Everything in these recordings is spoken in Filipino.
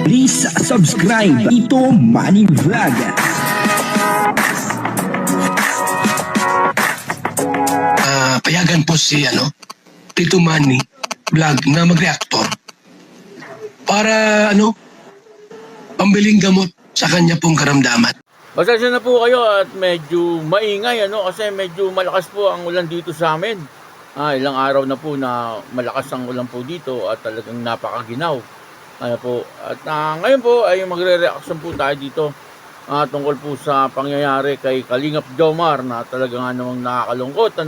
Please subscribe Tito Manny Vlog. Payagan po si Tito Manny Vlog na mag-reactor para pambiling gamot sa kanya pong karamdaman. Pasensya na po kayo at medyo maingay kasi medyo malakas po ang ulan dito sa amin. Ilang araw na po na malakas ang ulan po dito at talagang napakaginaw. At ngayon po ay magre-reaction po tayo dito tungkol po sa pangyayari kay Kalingap Jomar na talagang namang nakakalungkot.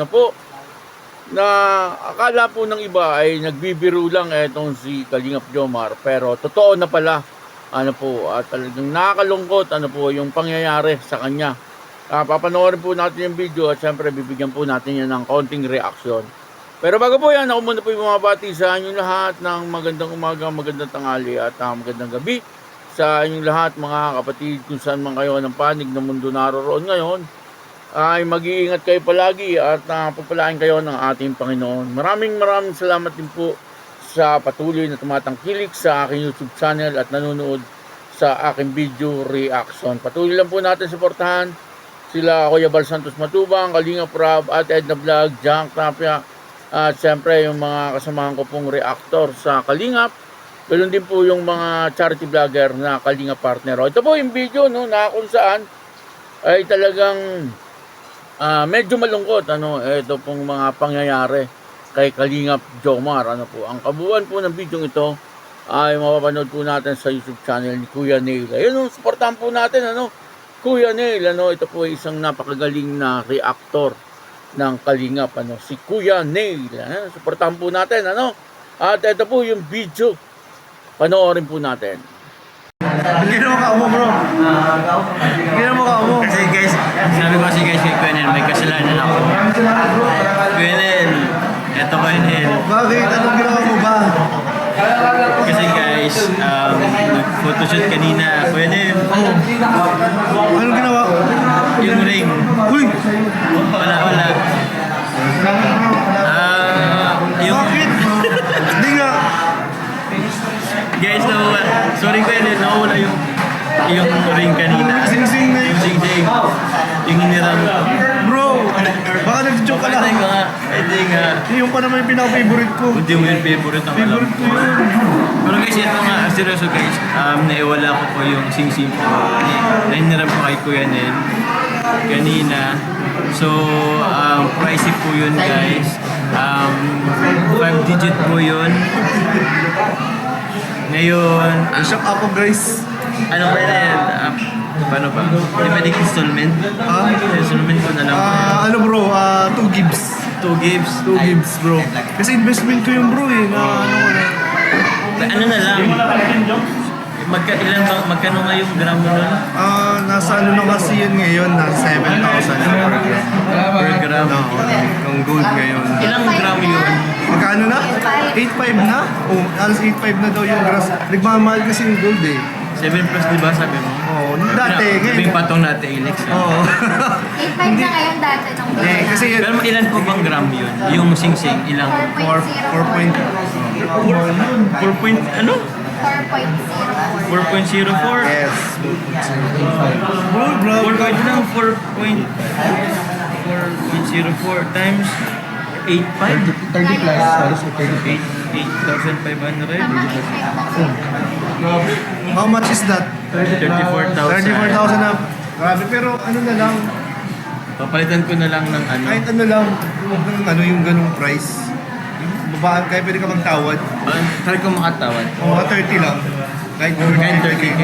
Na akala po ng iba ay nagbibiro lang etong si Kalingap Jomar, pero totoo na pala. At talagang nakakalungkot yung pangyayari sa kanya. Papanoorin po natin yung video at syempre bibigyan po natin yan ng konting reaksyon. Pero bago po yan, ako muna po yung bumabati sa inyong lahat ng magandang umaga, magandang tanghali at magandang gabi sa inyong lahat mga kapatid kung saan man kayo ng panig ng mundo naroroon ngayon. Ay mag-iingat kayo palagi at pagpalain kayo ng ating Panginoon. Maraming salamat din po sa patuloy na tumatangkilik sa aking YouTube channel at nanonood sa aking video reaction. Patuloy lang po natin suportahan sila Kuya Bal Santos Matubang, Kalingap Rob at Edna Vlog, Junk Tapia at siyempre yung mga kasamahan ko pong reactor sa Kalingap. Ganoon din po yung mga charity vlogger na Kalingap partner. Ito po yung video na kung saan ay talagang medyo malungkot ito pong mga pangyayari kay Kalingap Jomar. Ang kabuuan po ng video ito ay mapapanood po natin sa YouTube channel ni Kuya Neil. Ayun, suportahan po natin Kuya Neil. Ito po ay isang napakagaling na reactor ng Kalingap si Kuya Neil. Suportahan po natin At ito po yung video. Panoorin po natin. Ginawa ka mo, bro. Ginawa ka mo. Kasi guys, sabi ko kasi guys kay Kuya may kasalanan ako. Kuya eto Kuya Bakit? Anong ginawa mo ba? kasi guys, nag-photoshoot kanina. Kuya Anong ginawa? yung ring. Uy! Wala. Bakit? Hindi nga. Guys, nawawala. Sorry Kuya nawawala yung ring kanina. Sing-sing na Yung sing-sing. Yung hiniram. Bro! Baka nag-joke ka Hindi lang. nga. Yung pa naman yung pinaka-favorite ko. Hindi mo yung favorite ang alam Favorite ko ko. yun. Pero guys, ito nga, seryoso guys, naiwala ko po yung sing-sing ko. Nainiram ko kay Kuya Nel kanina. So, pricey po yun guys. 5 digit po yun. Ngayon, Shock ako, guys. ano ba yan? Paano ba? Di ba installment? Installment ko na lang po yan. Ano bro? 2 gigs. 2 gives. 2 gigs bro. Kasi investment ko yung bro na Ano na lang? Magkano nga yung gram mo nun? nasa na kasi yun ngayon, nasa 7,000 per gram. Per gram? Ang gold ngayon. Ilang gram yun? Magkano na? 8.5 na? Alas 8.5 na daw yung grass. Nagmamahal kasi yung gold 7 plus diba sabi mo? Oo, dati, ngayon. Yung patong natin, Ilex. Oo. 8.5 na ngayon dati ng Kasi yun, Pero ilan po bang gram yun? Yung sing-sing, ilang? 4.0. 4 ano? 4.04. 4.04? Yes. Bro, 4 lang, 4.04 times 8.5? 30 plus, halos 30. 8,500? How much is that? 34,000. 34,000 na. Grabe, pero ano na lang, Papalitan ko na lang ng ano. kahit ano lang, huwag ng yung ganung price. Babaan, kaya pwede ka magtawad. Try ko makatawad. O mga 30 lang. Kahit Kahit 30K.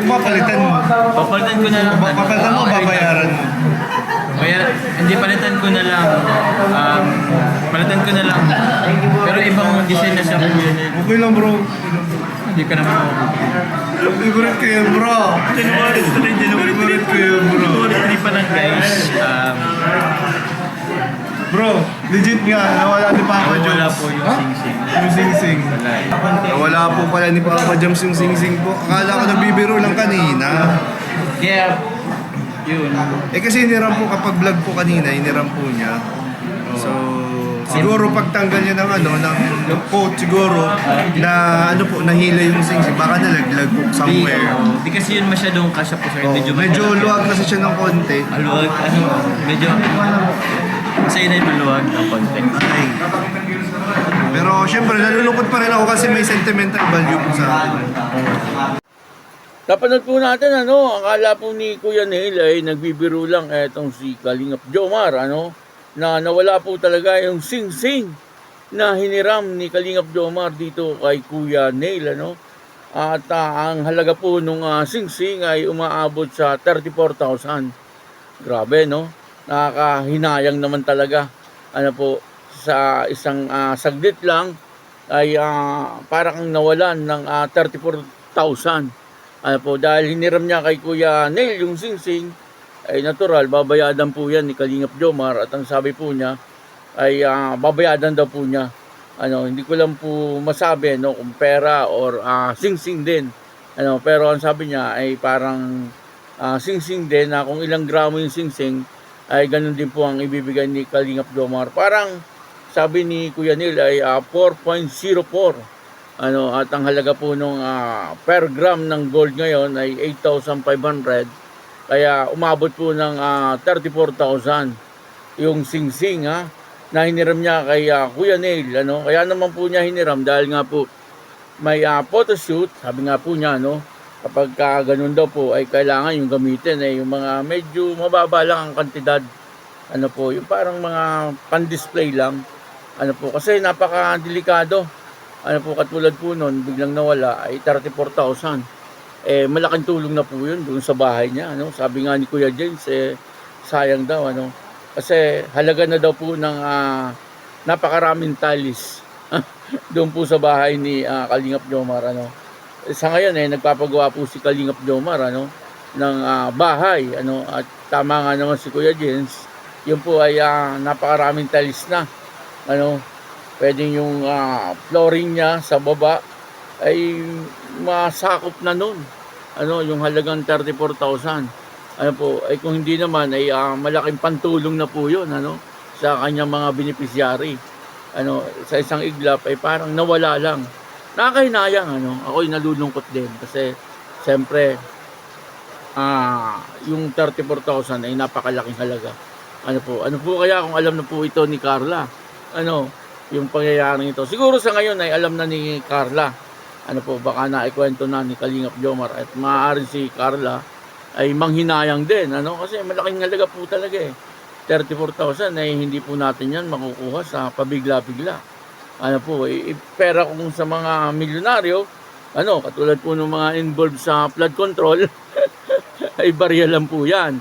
Kung mapalitan mo, Papalitan ko na lang. papalitan mo, babayaran mo. Kaya, hindi palitan ko na lang. Palitan ko na lang. Pero ibang design na siya. Okay lang bro. Hindi ka naman ako. Favorite ko yun bro. January 3 ko yun bro. 3 pa lang guys. Bro, legit nga, nawala ni Papa Joms. Wala po yung sing-sing. Yung sing-sing. Nawala po pala ni Papa Joms yung sing-sing po. Akala ko nagbibiro lang kanina. Kaya, yun. Kasi iniram po, kapag vlog po kanina, iniram po niya. So, Siguro pagtanggal niya ng ng coat siguro na nahila yung singsing, baka nalaglag po somewhere. Di kasi yun masyadong kasya po sir. Medyo luwag kasi siya ng konti. Maluwag, medyo masaya na yung maluwag ng konti. Ay. Pero syempre nalulungkot pa rin ako kasi may sentimental value po sa akin. Napanood po natin, akala po ni Kuya Neil ay nagbibiro lang etong si Kalingap Jomar, na nawala po talaga yung sing-sing na hiniram ni Kalingap Jomar dito kay Kuya Neil, At ang halaga po nung sing-sing ay umaabot sa 34,000. Grabe, Nakakahinayang naman talaga. Sa isang saglit lang ay parang nawalan ng 34,000. Dahil hiniram niya kay Kuya Neil yung sing-sing, ay natural, babayadan po yan ni Kalingap Jomar. At ang sabi po niya, ay babayadan daw po niya. Hindi ko lang po masabi kung pera or sing-sing din. Pero ang sabi niya ay parang sing-sing din, na kung ilang gramo yung sing-sing, ay ganun din po ang ibibigay ni Kalingap Jomar. Parang sabi ni Kuya Neil ay 4.04. At ang halaga po nung per gram ng gold ngayon ay 8,500. Kaya umabot po ng 34,000 yung sing-sing na hiniram niya kay Kuya Neil. Kaya naman po niya hiniram dahil nga po may photoshoot. Sabi nga po niya, kapag ganun daw po ay kailangan yung gamitin yung mga medyo mababa lang ang kantidad. Yung parang mga pan-display lang. Kasi napaka-delikado. Katulad po nun, biglang nawala ay 34,000. Malaking tulong na po yun doon sa bahay niya. Sabi nga ni Kuya James, sayang daw. Kasi halaga na daw po ng napakaraming talis doon po sa bahay ni Kalingap Jomar. Sa ngayon, nagpapagawa po si Kalingap Jomar ng bahay. At tama nga naman si Kuya James, yun po ay napakaraming talis na. Pwede yung flooring niya sa baba ay masakop na nun. Yung halagang 34,000. Ay kung hindi naman ay malaking pantulong na po yun sa kanyang mga beneficiary. Sa isang iglap ay parang nawala lang. Nakakahinayang ako'y nalulungkot din kasi siyempre yung 34,000 ay napakalaking halaga. Ano po kaya kung alam na po ito ni Carla? Yung pangyayaring ito. Siguro sa ngayon ay alam na ni Carla. Baka naikwento na ni Kalingap Jomar. At maaaring si Carla ay manghinayang din. Kasi malaking halaga po talaga 34,000 ay hindi po natin yan makukuha sa pabigla-bigla. Pera kung sa mga milyonaryo, katulad po ng mga involved sa flood control, ay barya lang po yan.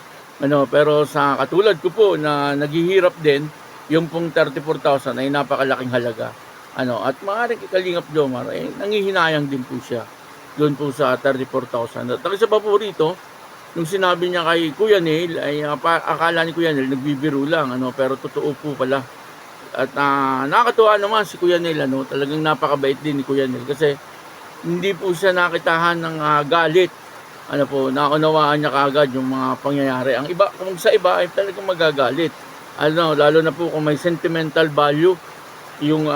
Pero sa katulad ko po na naghihirap din, yung pong 34,000 ay napakalaking halaga. At maaaring Kalingap Jomar ay nangihinayang din po siya doon po sa 34,000. At ang isa pa po rito, nung sinabi niya kay Kuya Neil, ay akala ni Kuya Neil nagbibiro lang, pero totoo po pala. At nakakatuwa naman si Kuya Neil, talagang napakabait din ni Kuya Neil kasi hindi po siya nakitahan ng galit. Naunawaan niya kaagad yung mga pangyayari. Ang iba, kung sa iba ay talagang magagalit. Lalo na po kung may sentimental value yung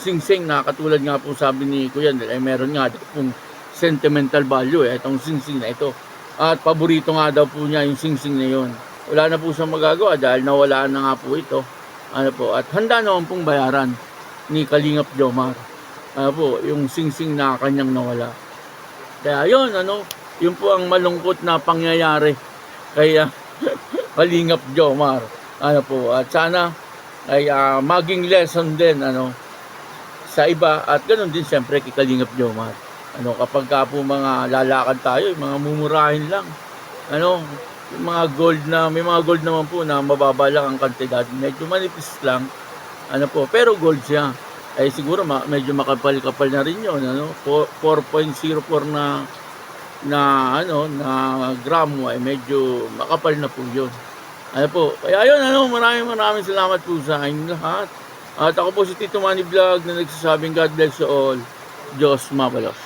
sing-sing na katulad nga po sabi ni Kuya Neil ay meron nga pong sentimental value itong sing-sing na ito. At paborito nga daw po niya yung sing-sing na yun. Wala na po siyang magagawa dahil nawala na nga po ito. At handa naman pong bayaran ni Kalingap Jomar. Yung sing-sing na kanyang nawala. Kaya yun, yun po ang malungkot na pangyayari kay Kalingap Jomar. At sana ay maging lesson din sa iba at ganoon din siyempre kay Kalingap Jomar. Kapag ka po mga lalakad tayo, mga mumurahin lang. Yung mga gold na, may mga gold naman po na mababa lang ang kantidad, medyo manipis lang. Pero gold siya. Ay siguro medyo makapal-kapal na rin yun. 4.04 na gramo ay medyo makapal na po yun. Kaya yun, maraming salamat po sa inyo lahat. At ako po si Tito Manny Vlog na nagsasabing God bless you all. Diyos mabalos.